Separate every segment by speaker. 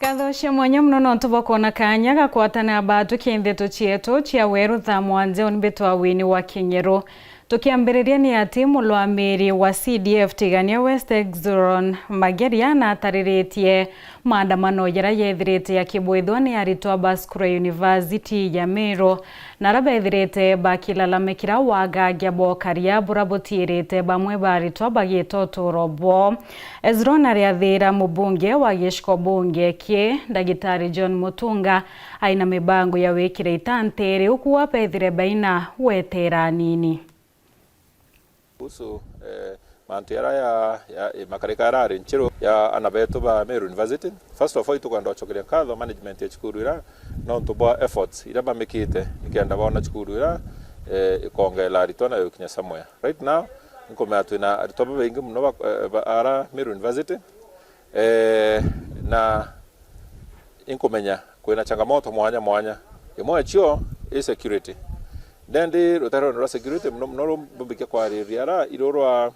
Speaker 1: Kathoshe mwanya mnono ntubokona kanya gakwatana batu kindeto chieto chia weru tha mwanze onbeto awini wa Kinyero. Tukiambiriria ni ati mulwamiri wa CDF Tigania West Exoron Mageria na atariritie maandamano yara yethirite ya kibwithwa ni aritwa Baskura University ya Meru na rabethirite bakilalamikira wagagia bokaria burabutirite bamwe baritwa bagitotoro bo. Exoron ariathira mubunge wa gishiko bunge kie Ndagitari John Mutunga aina mibango ya wikire itantere ukuwa pethire baina wetera nini.
Speaker 2: Kuhusu mantiara ya makarika nchiro ya anabeto ba Meru University. First of all tukanda chokeria kadho management ya chukuru ira no ntubo efforts ira bamekite nikienda bona chukuru ira ikongela ritona yokinya samoya. Right now nkome atuna aritoba bengi muno ara Meru University na inkomenya kwena changamoto mwanya imwe chio security. Dendi rotaro no security no bombike kwa riara irorwa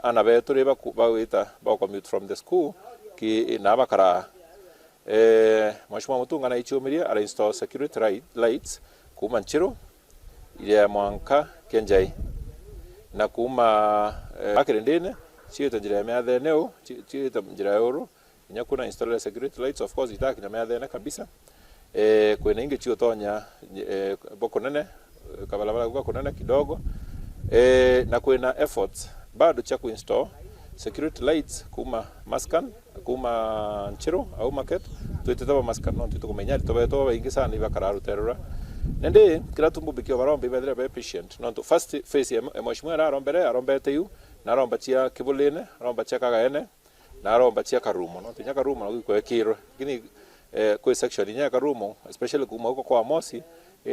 Speaker 2: anabeto reba bawita ba commute from the school ki nabakara Mheshimiwa Mutunga na ichomiria ara install security lights kuma Nchiro ile mwanka kenjai na kuma akirendene chito njira meathe neo chito njira yoro nyakuna install security lights of course itaki na meathe na kabisa kwena inge chio tonya boko nene kabalabala kwa kunene kidogo na kwena efforts bado cha kuinstall security lights kuma Maskan kuma Nchiro au market tuitaba Maskan no tukumenya toba ingi sana ibakararu terora nende kila tumbubikio barombe bedre be patient no to first phase ya Mheshimiwa arombete yu na aromba chia kibulene aromba chia kagaene na aromba chia karumo no tinya karumo no kwekiro gini kwa section inya karumo especially kuma huko kwa Mosi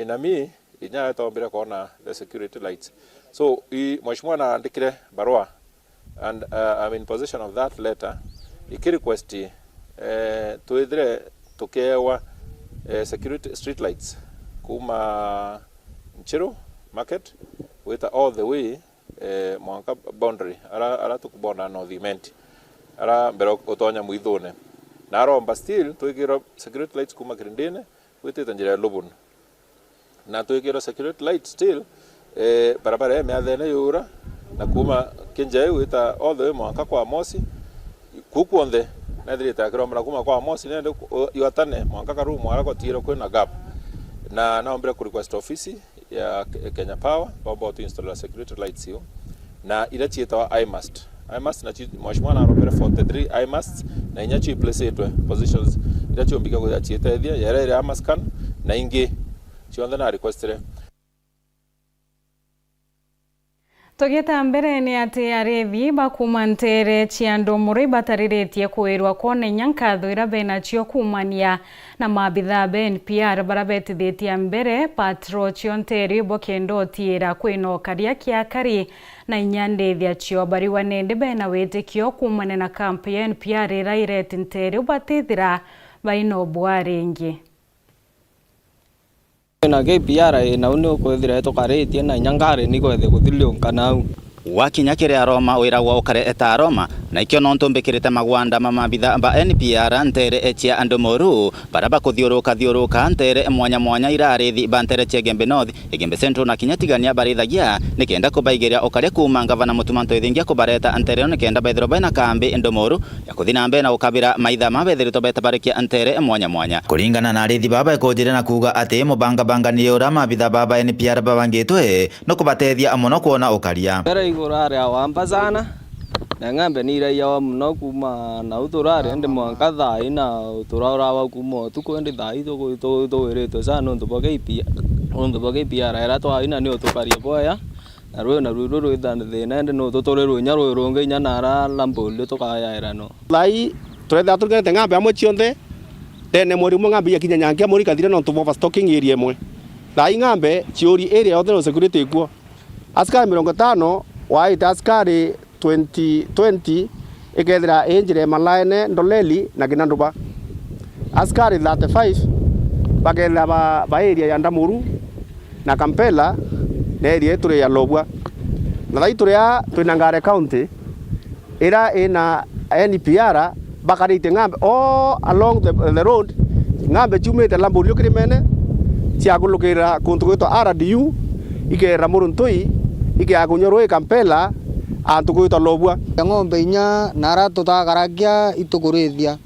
Speaker 2: na mi inya tombira kona the security lights so Mheshimiwa na andikire barua and I'm in possession of that letter request tuidre tokewa security street lights kuma Nchiro market with all the way mwanka boundary ara tukubona no vimenti ara mbero otonya muithone na aromba still tuikira security lights kuma Kirindene with tanjira Lobun na tuikira security lights still barabara meathene yura na kuma Kenjai with all the way mwanka kwa Mosi kukuonde na dirita kiromra kuma kwa Mosi nende yotane mwanka karumu ara kotiro kwena gap na naomba ku request office ya Kenya Power about to install a security lights hiyo na ile chieta I must na Mheshimiwa na Robert 43 I must na inyachi place etwe positions ile chombika kwa chieta ethia yare ya Maskan na ingi chionda na requestere.
Speaker 1: Togeta mbere ni ati arethi bakumantere chiando muri batariretie kwirwa kone nyankatho ira bena chio kumania na mabitha NPR barabetithetie mbere patro chionteri bokendo tiira kwino karia kiakari na inyandethia chio bari wanende bena wetekio kumane na kampu ya NPR ira iretinteri ubatithira baino bwarengi
Speaker 3: na KPR na uno kwethira tukaritie na nyangare ni kwethe kuthilionka nau
Speaker 4: wakinyakire aroma wira wa ukare eta aroma na ikio no ntumbikirite magwanda mamabitha ba NPR ntere echia Andomoru baraba kuthiuruka ntere mwanya irarithi bantere Chegembe North Igembe Central na Kinyatigania barithagia nikenda kubaigiria ukare kuma ngavana Mutumanto ithingia kubareta ntere nikenda baithiro baina kambi Andomoru ya kuthina mbe na ukabira maitha mabethirito beta barikia ntere mwanya kuringana na arithi baba ikojire na kuga ati mubanga ni ura mabitha baba NPR babangitwe no kubatethia amono kuona ukaria
Speaker 3: igurare awamba sana na ngambe ni raia wa muno kuma na uturare ndi mwanka thai na uturara wa kuma tukwende thai to wereto sana ndo boge pia era to aina ni utukaria boya na ruru thina ndi no tutorero nyaro ronge nyanara lambole to kaya era no
Speaker 5: thai turetha turgete ngambe amwe chionde tene muri mo ngambe yakinya nyangia muri kathire no tubo stocking area imwe thai ngambe chiori area othe no security kuo askari 50 waita askari 2020 ikethira injire malaene ndoleli na Kinanduba askari 35 bakethira ba area ya Ndamuru na Kampela na area eture ya Lobwa na thaiture ya Twinangare county ira ina NPR bakarite ngambe all along the road ngambe chumete Lambulio Kirimene cia kulukira kuntu gwitwa RDU ikera Muruntui ikiakunyorwe Kampela antu gwitwa Lobua
Speaker 6: ng'ombe inya nara tutakaragia itukurithia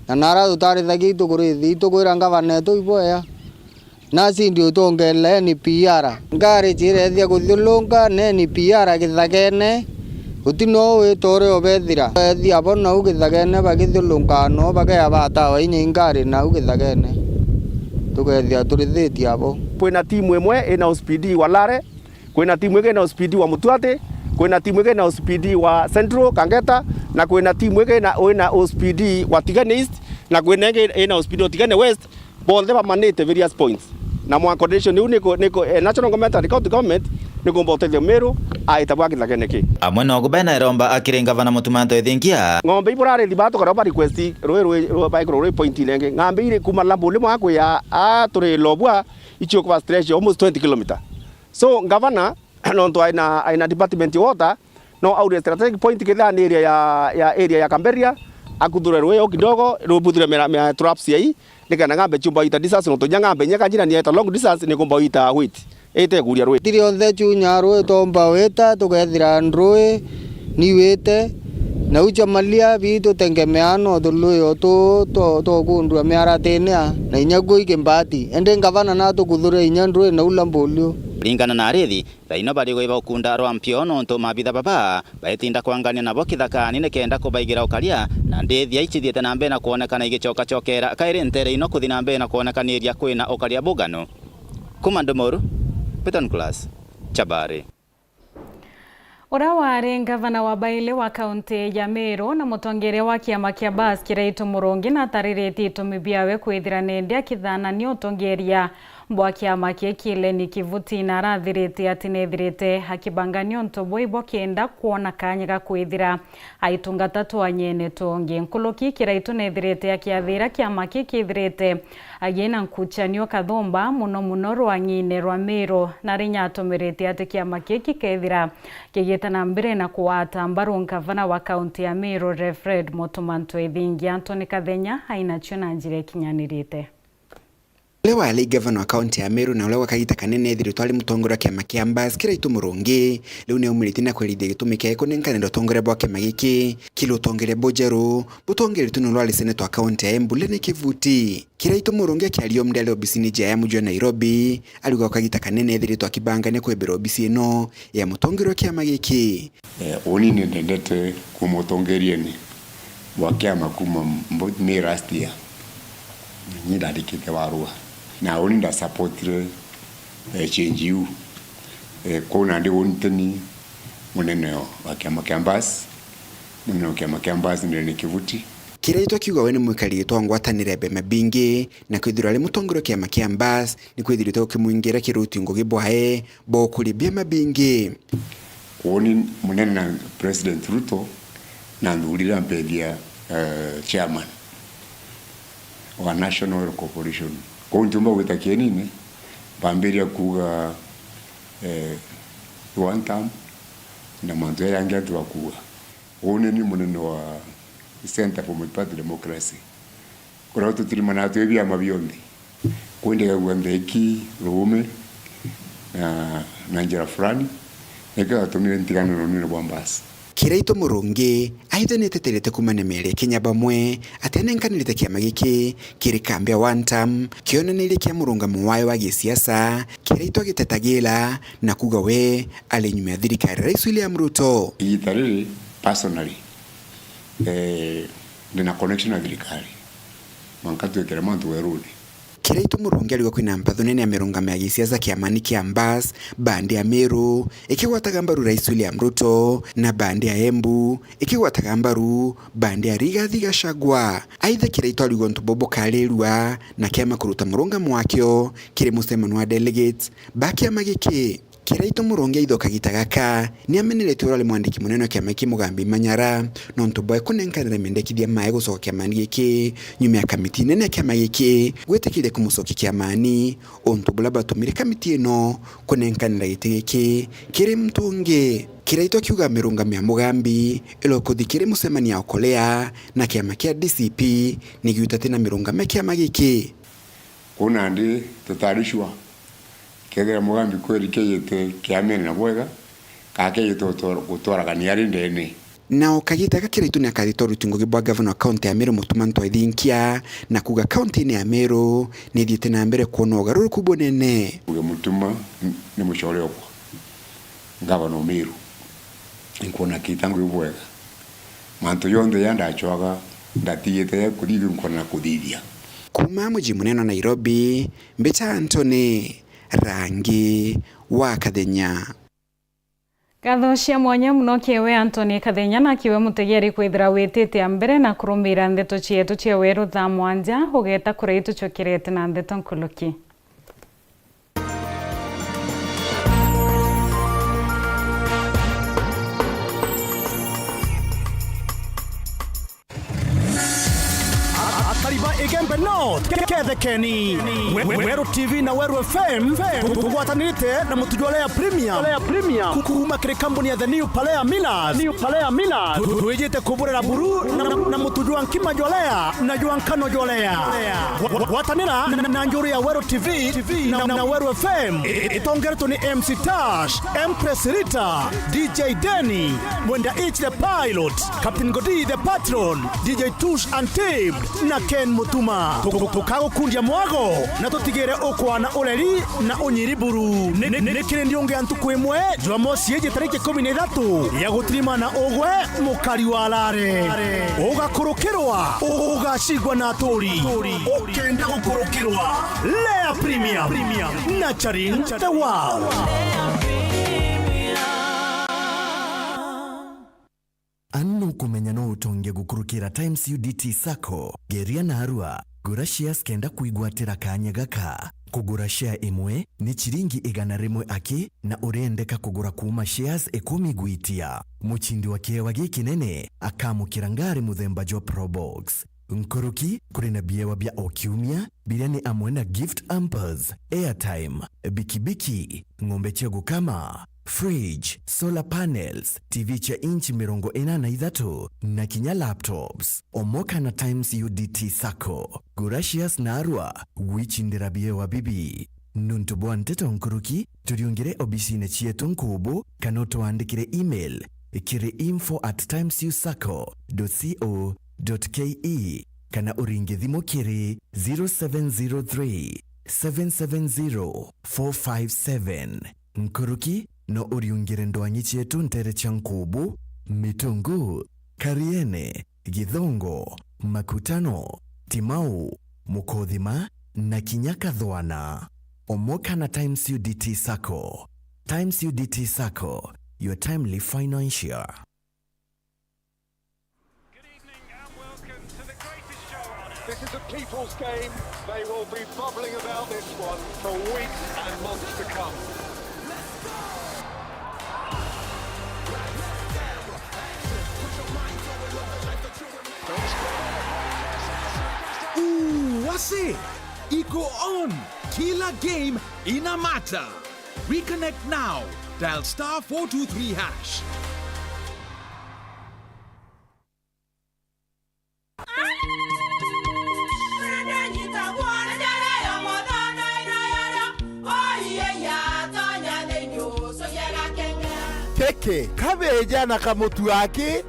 Speaker 6: na nara tutarithagia itukurithia itukwira ngavana etu iboya nasi ndio tongele ni PR ngari chirethia kuthiulunga ne ni PR githagene utino witore obethira ethia bona ugithagene bagithiulunga no bagaya batawa ini ngari na ugithagene tukethia turithitie abo
Speaker 5: kwina timu imwe ina OSPD wa Lare kwina timu ina OSPD wa Mutuate kwina timu ina OSPD wa Central Kangeta na kwina timu ina OSPD wa Tigane East na kwina ina OSPD wa Tigane West both them manate various points na mwa coordination niko national government and county government niko mbotelio Meru aitabwa Githagene ki
Speaker 4: amwe no gubena iromba akirenga vana mutumanto ethingia
Speaker 5: ng'ombe iburare libato kara ba request rwe point lenge ng'ombe ile kuma Lambuli mwako ya turi Lobua ichio kwa stretch almost 20 km so governor no aina department water no audio strategic point kila area ya Kamberia akudura rwe kidogo rubudura mera traps yai nikana ng'ombe chumba ita distance no tonya ng'ombe nyaka njira ni eta long distance ni kumba ita wait ete guria rwe
Speaker 6: tiri onthe chunya rwe tomba weta tukethira ndrwe ni wete na ucha malia bitu tengemeano tuluyo to kundwa miara tenia na inyago ikembati ende ngavana na tukuthure inyandrwe na Ulambulio
Speaker 4: ringana na arithi thaino bari goiba ukunda rwa mpiono nto mabitha baba baetinda kwangania nabo kithakani ne kenda kubaigira ukaria na ndethia ichithiete na mbena kuonekana igichoka chokera kaire ntere ino kuthina mbena kuonekaniria kwina ukaria bugano Komando Moru Peton Class Chabari
Speaker 1: Ora wari ngavana wa Baile wa kaunti ya Meru na mutongeria wa kiama kia BAS Kiraitu Murungi na tarireti itumi biawe kwithira nendia kithana ni utongeria mbwa kiama kile ni kivuti na rathirete atinethirete hakibanganio ntobo ibo kenda kuona kanya kwithira aitungata twanyene tonge nkuluki Kiraitu nethirete akiathira kiama kithirete agena nkuchanio kathomba muno rwanyine rwa Meru na rinya atomerete ati kiama kethira kigitana mbere na kuata mbaru ngavana wa kaunti ya Meru Refred Motumanto Ethingi Anthony Kathenya aina chuna njire kinyanirite
Speaker 7: Lewa ali governor wa kaunti ya Meru na ulewa kagita kanene thiru twali mutongora kiama kia BAS Kiraitu Murungi riu ne umiliti na kwelithia gitumi kia kunengana ndo tongore bwa kiama giki kilo tongere bojeru butongere tuno lwali senator wa kaunti ya Embu lene kivuti Kiraitu Murungi akialio mdale obisini ja ya mujwa Nairobi aluga kagita kanene thiru twakibangane kwebera obisi ino ya mutongero kiama giki
Speaker 8: oni ni ndete kumutongerieni wa kiama kuma mbotni rastia ni dadikite warua na oni nda supportire change you kona ndi wonteni munene wa kiama kia BAS munene wa kiama kia BAS ndene kivuti
Speaker 7: Kiraitu akiuga we ni mwikari ngwatanire bema bingi na kwithira ali mutongero kiama kia BAS ni kwithira ukimwingira kiruti ngugi bwae bo kulibia mabingi
Speaker 8: oni munene na President Ruto na ndurira mpedia chairman wa National Corporation kwa njumba wetakie nini bamberia kuga one time na manzo yangia tu kuga one ni munene wa Center for Multiparty Democracy kwa watu tulimana tu ya mabiondi kwende kuandeki rume na njira fulani eka tumire ntigano nini bwa BAS
Speaker 7: Kiraitu Murungi aithanite terete kumane mere Kenya bamwe atenenkanirite kiama giki kiri kambia one time kionanirie kia murungamo wayo wa gisiasa Kiraitu agitetagira na kuga we alinyumia thirikari Rais William Ruto
Speaker 8: itariri personally ndina connection na thirikari mankatu ekera mantu werudi
Speaker 7: Kiraitu Murungi aliwa kwina mpatho nene ya mirungamo ya gisiasa kiamani kia BAS bandi ya Meru ikiwataga mbaru Rais William Ruto na bandi ya Embu ikiwataga mbaru bandi ya Rigathi Gachagua aitha Kiraitu aliwa ntubobo kalelua na kiama kuruta murungamo wakio kiri musemano wa delegates ba kiama giki Kiraito Murungi ithoka gitagaka ni amenerete ura le mwandiki munene kya maki Mugambi Manyara no ntuboe kunenkanira mendekithia mae gucokia mani giki nyume ya kamiti nene kya magiki gwetekire kumucokia kya mani ontubula batumire kamiti eno kunenkanira gitiki kiri mtungi Kiraito kiuga mirungamia Mugambi ilokuthikire musemania okolea na kiama kia DCP nigiuta tena mirungamia kya magiki
Speaker 8: kuna ndi tutarishwa kethera Mugambi kweli keyete kiamene na bwega kakeyete gutoragania ari ndene
Speaker 7: na ukagitaga Kiraito ni akathito rutingo gibwa governor county ya Meru mutumanto ithinkia na kuga county ni ya Meru ni thiete na mbere kuona ugaruruku bonene
Speaker 8: uge mutuma ni mushore okwa governor Meru nkona kitangu ibwega manto yonde yanda achwaga ndatiyete kuriri nkona kuthithia
Speaker 7: kuma muji munene Nairobi Mbicha Anthony Rangi wa Kathenya.
Speaker 1: Gatho cia mwanya muno kiwe Anthony Kathenya na kiwe mutegeri kwithira witite ambere na kurumira ndeto cietu cia weru tha mwanja ugeta kuraitu chokirete na ndeto nkuluki.
Speaker 9: Kariba igembe no kethe Keni Weru TV na Weru FM tugwatanite na mutujolea premium kukuma kire kampuni ya The New Palea Millers tuijite kuburera buru na mutujua nkima jolea na juankano jolea gwatanira na njuri ya Weru TV na Weru FM itongeretu ni MC Tash, Empress Rita, DJ Denny, Mwenda H the Pilot, Captain Godi the Patron, DJ Tush and Tape na Ken Mutuma tukago kundia mwago na tutigere okwana uleri na unyiriburu nekire ndionge antu kwemwe Jumamosi yeje tariki 13 ya gutrima na ogwe mukari walare ugakorokerwa ugashigwa na tori ukenda gukorokerwa Lea Premium nurturing the world.
Speaker 10: Anno kumenya no utonge gukurukira Times UDT Sacco geria na arua gura shares kenda kuigwatira kanya gaka kugura share imwe ni chiringi 100 aki na urendeka kugura kuma shares 10 gwitia muchindi wa kiewa giki nene akamukira ngari muthemba jo Probox nkuruki kuri na biewa bia okiumia birani amwe na gift hampers airtime bikibiki ngombe chego kama fridge, solar panels, TV cha inchi 43 na kinya laptops. Omoka na Times UDT Sacco. Gurashias na arua, wichindira biewa bibi. Nuntuboa nteto nkuruki, turiungire obisine chietu nkubu, kanoto andikire email, kire info@timesusacco.co.ke, kana uringe dhimo kire 0703 770 457. Nkuruki, no uriungire ndoanyi chietu ntere chankubu, Mitungu, Kariene, Githongo, Makutano, Timau, Mukodhima, na Kinyaka Dhwana. Omoka na Times UDT Sacco. Times UDT Sacco, your timely financial.
Speaker 11: Good evening and welcome to the greatest show on earth. This is a people's game. They will be bubbling about this one for weeks and months to come.
Speaker 12: Wasi, iko on. Kila game ina mata. Reconnect now. Dial *423#.
Speaker 9: Keke kabeja na kamutu yake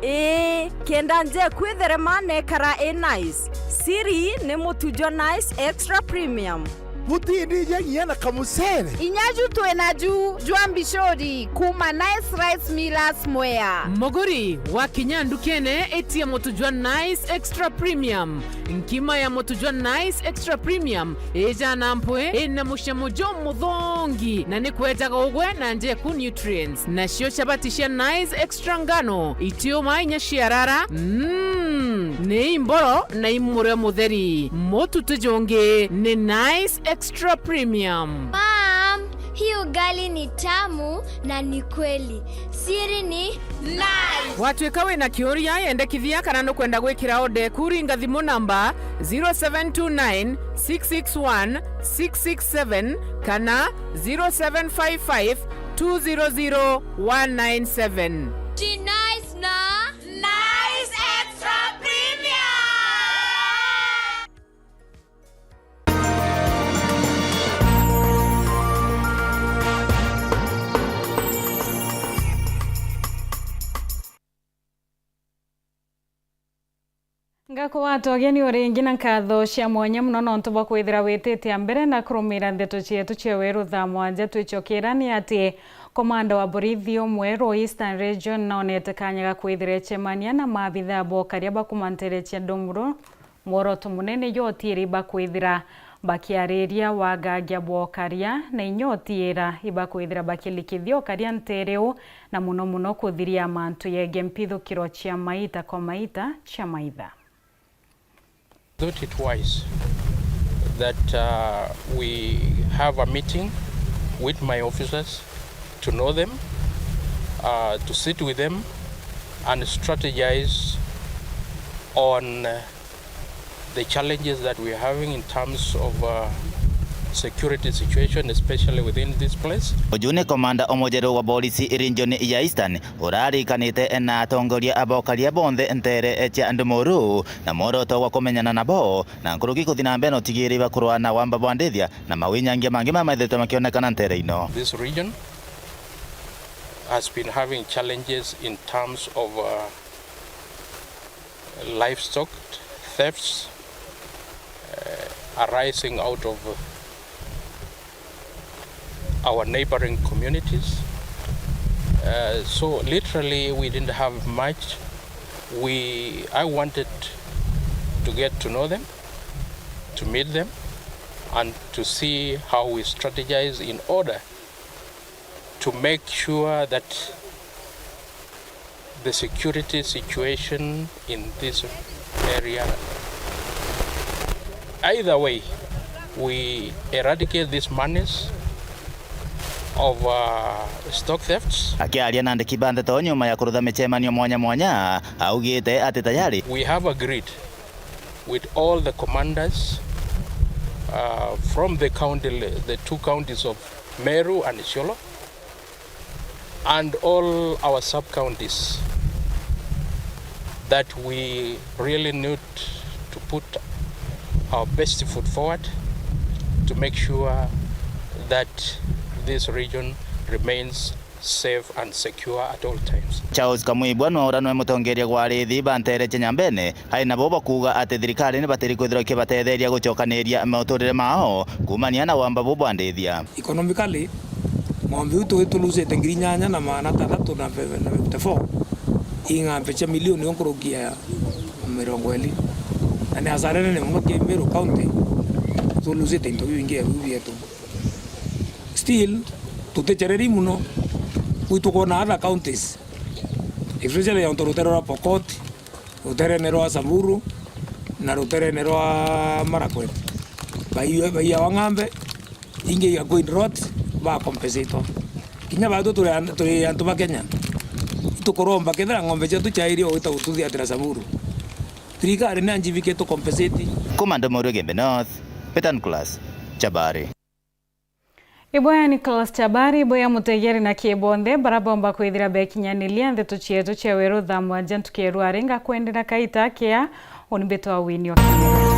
Speaker 13: kenda nje kwitherema nekara nice siri ni mutujo nice extra premium
Speaker 9: mutindi nyenye na kamusere
Speaker 13: inyaju twenaju jwambishori kuma nice rice millers mwea
Speaker 14: mogori wa kinyandu kene etia motujwa nice extra premium nkima ya motujwa nice extra premium eja nampwe ena mushamojo muthongi na nikwetaga ugwe na nje ku nutrients na shio shabatisha nice extra ngano itio mainya shiarara ni imboro na imure mutheri motu tujonge ni nice extra premium.
Speaker 15: Mom, Hii ugali ni tamu na ni kweli. Siri ni nice.
Speaker 14: Watuika wina kiuria yendekithia kana no kwenda gwikira ode kuringa thimu namba 0729 661 667 kana 0755 200 197.
Speaker 15: Ti nice na Nice Extra Premium.
Speaker 1: Ngako watu ageni oringi na nkatho cia mwanya muno nontu bwa kwithira witite mbere na kurumira ndeto cietu cia weru thaa mwanja twicokera ni ati komanda wa borithi mweru Eastern Region naonete kanyaga kwithira cemania na maabitha bokaria bakumanterecia ndumuro mworoto munene yotiri bakwithira bakiariria wagagia bokaria na inyotiira ibakwithira bakilikithio karia ntereu na muno kuthiria mantu yege mpithukiro cia maita kwa maita cia maitha.
Speaker 16: Thought it wise that we have a meeting with my officers to know them, to sit with them and strategize on the challenges that we're having in terms of security situation, especially within this place.
Speaker 4: Ujune komanda omojeru wa polisi region ya Eastern urarikanite na atongoria abokaria bonthe ntere cia ndumuru na moroto wa kumenyana nabo na nkuruki kuthina mbeno tigiri bakurwa na wamba bwandithia na mawinyangia mangi maithete makionekana ntere ino.
Speaker 16: This region has been having challenges in terms of livestock thefts arising out of our neighboring communities. So literally we didn't have much. I wanted to get to know them, to meet them, and to see how we strategize in order to make sure that the security situation in this area, either way, we eradicate this menace of stock thefts.
Speaker 4: Akiaria na ndiki bande to nyuma ya kurutha micemanio mwanya augite ati tayari
Speaker 16: we have agreed with all the commanders from the two counties of Meru and Isiolo and all our sub counties that we really need to put our best foot forward to make sure that this region remains safe and secure at all times.
Speaker 4: Charles Kamuibwa no ranwe mutongeria gwa rithi bantere Nyambene haina bobo kuga ati thirikari ni batiri kwithira kibatetheria gucokaniria muturire mao kumania na wamba bobo andithia.
Speaker 17: Economically mwambi utu lusete ngiri nyanya na maana tatatu na 54 inga pecha milioni onkurugia mirongweli na hasarene ne muke Meru County tu lusete into wingi yetu. Still tutechereri muno kuituko na other counties especially ya Rutero Pokot, Rutero Samburu na Rutero Marakwet ya Wangambe inge ya Going Road ba compensator kinya bado tuli antu ba Kenya tukoromba kethera ngombe chetu chairio wita ututhi atira Samburu thirikari ni anjivike to compensate.
Speaker 4: Komanda Moro Gembe North, Petan Class Chabari.
Speaker 1: Iboya Nicholas Chabari, iboya mutegeri na kiebonde, barabomba kwithira bekinyanilia ndeto chietu cheweru thamwa jentu kieru arenga kuendera kaita kia unibeto wa wini wa Kenya.